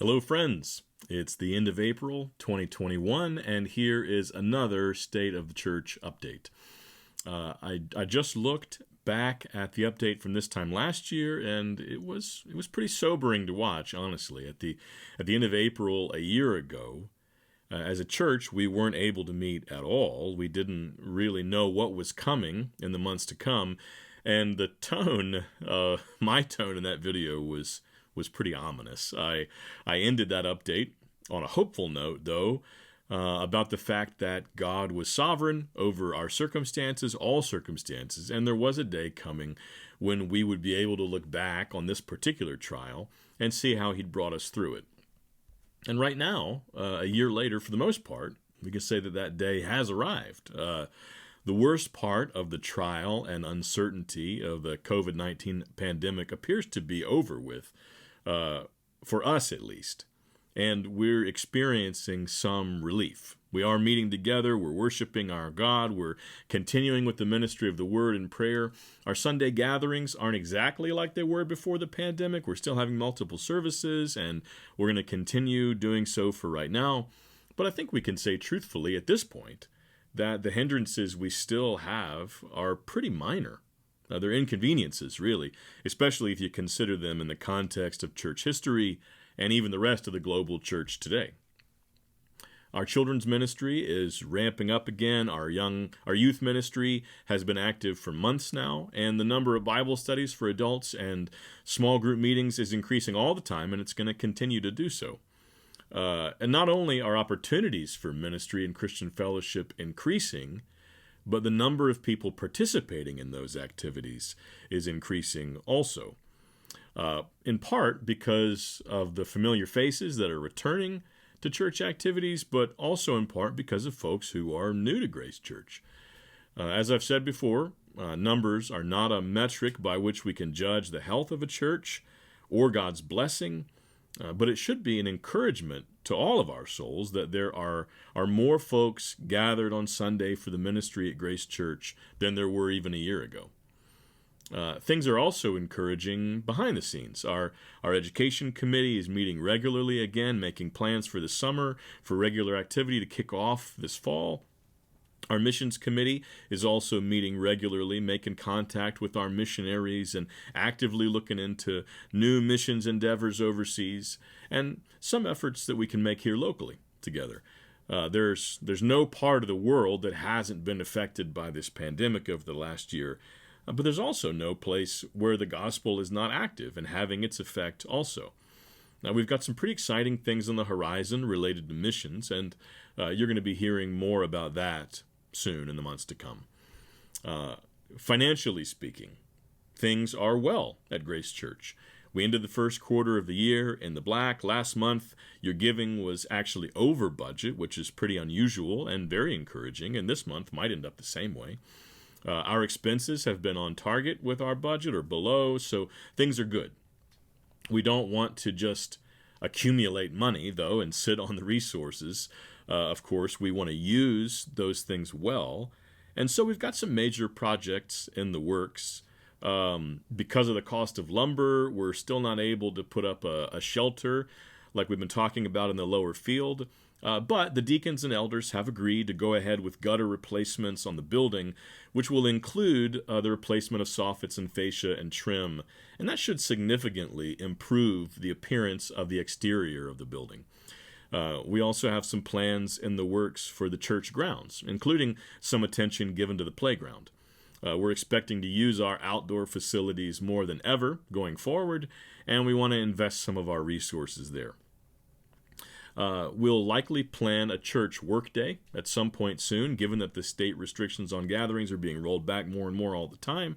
Hello, friends. It's the end of April 2021, and here is another State of the Church update. I just looked back at the update from this time last year, and it was pretty sobering to watch, honestly. At the end of April a year ago, as a church, we weren't able to meet at all. We didn't really know what was coming in the months to come, and the tone, my tone in that video was pretty ominous. I ended that update on a hopeful note, though, about the fact that God was sovereign over our circumstances, all circumstances, and there was a day coming when we would be able to look back on this particular trial and see how He'd brought us through it. And right now, a year later, for the most part, we can say that that day has arrived. The worst part of the trial and uncertainty of the COVID-19 pandemic appears to be over with, for us at least, and we're experiencing some relief. We are meeting together, we're worshiping our God, we're continuing with the ministry of the Word and prayer. Our Sunday gatherings aren't exactly like they were before the pandemic. We're still having multiple services, and we're going to continue doing so for right now. But I think we can say truthfully at this point that the hindrances we still have are pretty minor. They're inconveniences, really, especially if you consider them in the context of church history and even the rest of the global church today. Our children's ministry is ramping up again. Our youth ministry has been active for months now, and the number of Bible studies for adults and small group meetings is increasing all the time, and it's going to continue to do so. And not only are opportunities for ministry and Christian fellowship increasing, but the number of people participating in those activities is increasing also. In part because of the familiar faces that are returning to church activities, but also in part because of folks who are new to Grace Church. As I've said before, numbers are not a metric by which we can judge the health of a church or God's blessing, but it should be an encouragement to all of our souls that there are more folks gathered on Sunday for the ministry at Grace Church than there were even a year ago. Things are also encouraging behind the scenes. Our education committee is meeting regularly again, making plans for the summer for regular activity to kick off this fall. Our missions committee is also meeting regularly, making contact with our missionaries and actively looking into new missions endeavors overseas and some efforts that we can make here locally together. There's no part of the world that hasn't been affected by this pandemic over the last year, but there's also no place where the gospel is not active and having its effect also. Now, we've got some pretty exciting things on the horizon related to missions, and you're going to be hearing more about that soon in the months to come. Financially speaking, things are well at Grace Church. We ended the first quarter of the year in the black. Last month, your giving was actually over budget, which is pretty unusual and very encouraging, and this month might end up the same way. Our expenses have been on target with our budget or below, so things are good. We don't want to just accumulate money, though, and sit on the resources. Of course, we want to use those things well. And so we've got some major projects in the works. Because of the cost of lumber, we're still not able to put up a shelter like we've been talking about in the lower field. But the deacons and elders have agreed to go ahead with gutter replacements on the building, which will include the replacement of soffits and fascia and trim. And that should significantly improve the appearance of the exterior of the building. We also have some plans in the works for the church grounds, including some attention given to the playground. We're expecting to use our outdoor facilities more than ever going forward, and we want to invest some of our resources there. We'll likely plan a church workday at some point soon, given that the state restrictions on gatherings are being rolled back more and more all the time.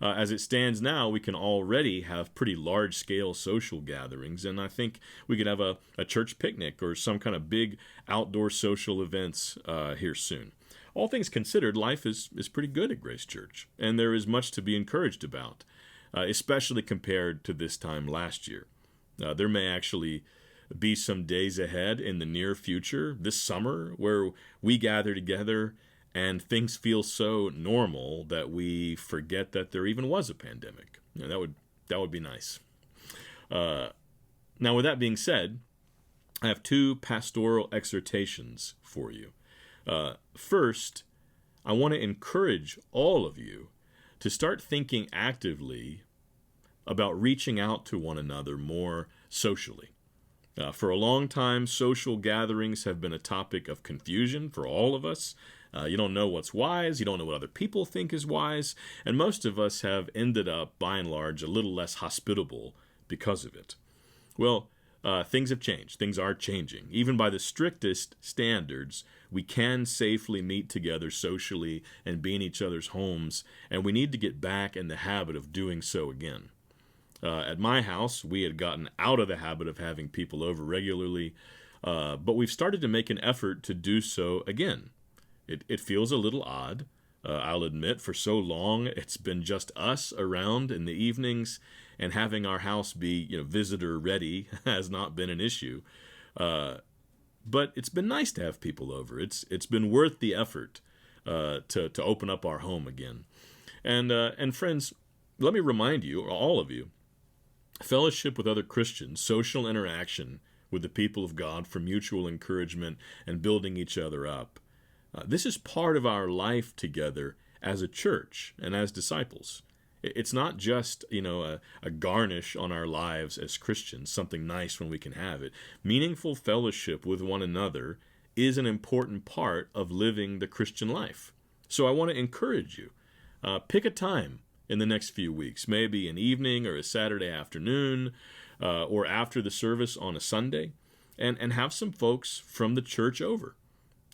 As it stands now, we can already have pretty large-scale social gatherings, and I think we could have a church picnic or some kind of big outdoor social events here soon. All things considered, life is pretty good at Grace Church, and there is much to be encouraged about, especially compared to this time last year. There may actually be some days ahead in the near future, this summer, where we gather together and things feel so normal that we forget that there even was a pandemic. That would be nice. Now, with that being said, I have two pastoral exhortations for you. First, I want to encourage all of you to start thinking actively about reaching out to one another more socially. For a long time, social gatherings have been a topic of confusion for all of us. You don't know what's wise, you don't know what other people think is wise, and most of us have ended up, by and large, a little less hospitable because of it. Well, things have changed. Things are changing. Even by the strictest standards, we can safely meet together socially and be in each other's homes, and we need to get back in the habit of doing so again. At my house, we had gotten out of the habit of having people over regularly, but we've started to make an effort to do so again. It feels a little odd. I'll admit, for so long, it's been just us around in the evenings, and having our house be, visitor ready has not been an issue. But it's been nice to have people over. It's been worth the effort to open up our home again. And friends, let me remind you, all of you, fellowship with other Christians, social interaction with the people of God for mutual encouragement and building each other up. This is part of our life together as a church and as disciples. It's not just, a garnish on our lives as Christians, something nice when we can have it. Meaningful fellowship with one another is an important part of living the Christian life. So I want to encourage you. Pick a time in the next few weeks, maybe an evening or a Saturday afternoon, or after the service on a Sunday, and have some folks from the church over.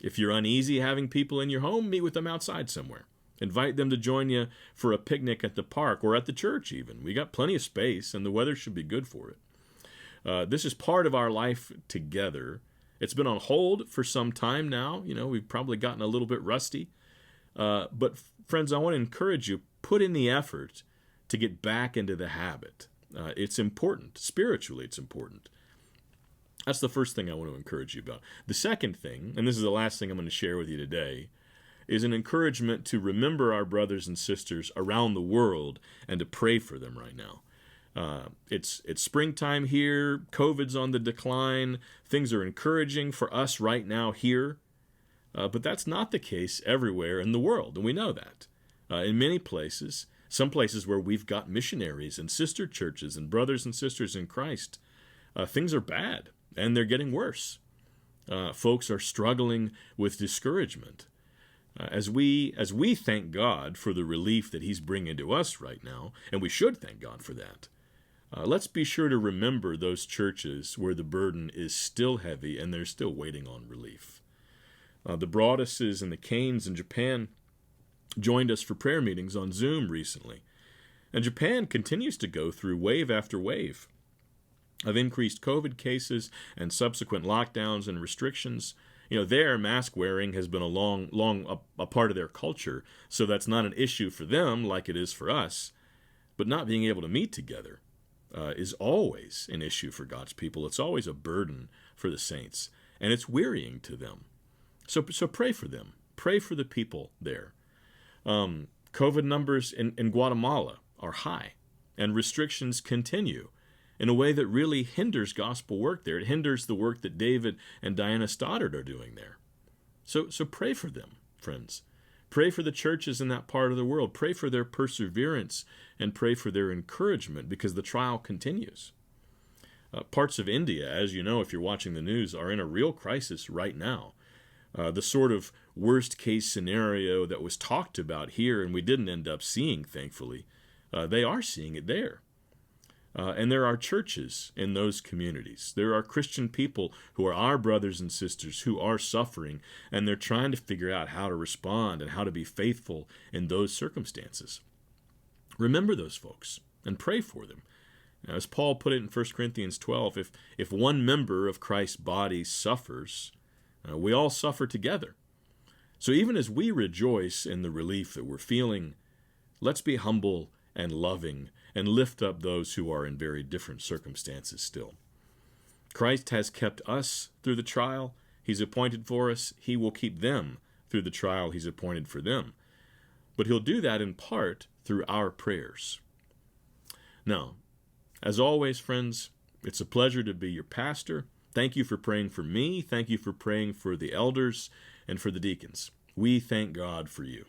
If you're uneasy having people in your home, meet with them outside somewhere. Invite them to join you for a picnic at the park or at the church even. We got plenty of space, and the weather should be good for it. This is part of our life together. It's been on hold for some time now. We've probably gotten a little bit rusty. But friends, I want to encourage you, put in the effort to get back into the habit. It's important. Spiritually, it's important. That's the first thing I want to encourage you about. The second thing, and this is the last thing I'm going to share with you today, is an encouragement to remember our brothers and sisters around the world and to pray for them right now. It's springtime here. COVID's on the decline. Things are encouraging for us right now here. But that's not the case everywhere in the world, and we know that. In many places, some places where we've got missionaries and sister churches and brothers and sisters in Christ, things are bad, and they're getting worse. Folks are struggling with discouragement. As we thank God for the relief that He's bringing to us right now, and we should thank God for that, let's be sure to remember those churches where the burden is still heavy and they're still waiting on relief. The Broaduses and the Canes in Japan joined us for prayer meetings on Zoom recently. And Japan continues to go through wave after wave of increased COVID cases and subsequent lockdowns and restrictions. Their mask wearing has been a part of their culture, so that's not an issue for them like it is for us. But not being able to meet together is always an issue for God's people. It's always a burden for the saints, and it's wearying to them. So pray for them. Pray for the people there. COVID numbers in Guatemala are high, and restrictions continue in a way that really hinders gospel work there. It hinders the work that David and Diana Stoddard are doing there. So pray for them, friends. Pray for the churches in that part of the world. Pray for their perseverance and pray for their encouragement because the trial continues. Parts of India, as you know if you're watching the news, are in a real crisis right now. The sort of worst-case scenario that was talked about here and we didn't end up seeing, thankfully, they are seeing it there. And there are churches in those communities. There are Christian people who are our brothers and sisters who are suffering, and they're trying to figure out how to respond and how to be faithful in those circumstances. Remember those folks and pray for them. Now, as Paul put it in 1 Corinthians 12, if one member of Christ's body suffers, we all suffer together. So even as we rejoice in the relief that we're feeling, let's be humble and loving and lift up those who are in very different circumstances still. Christ has kept us through the trial He's appointed for us. He will keep them through the trial He's appointed for them. But He'll do that in part through our prayers. Now, as always, friends, it's a pleasure to be your pastor. Thank you for praying for me. Thank you for praying for the elders and for the deacons. We thank God for you.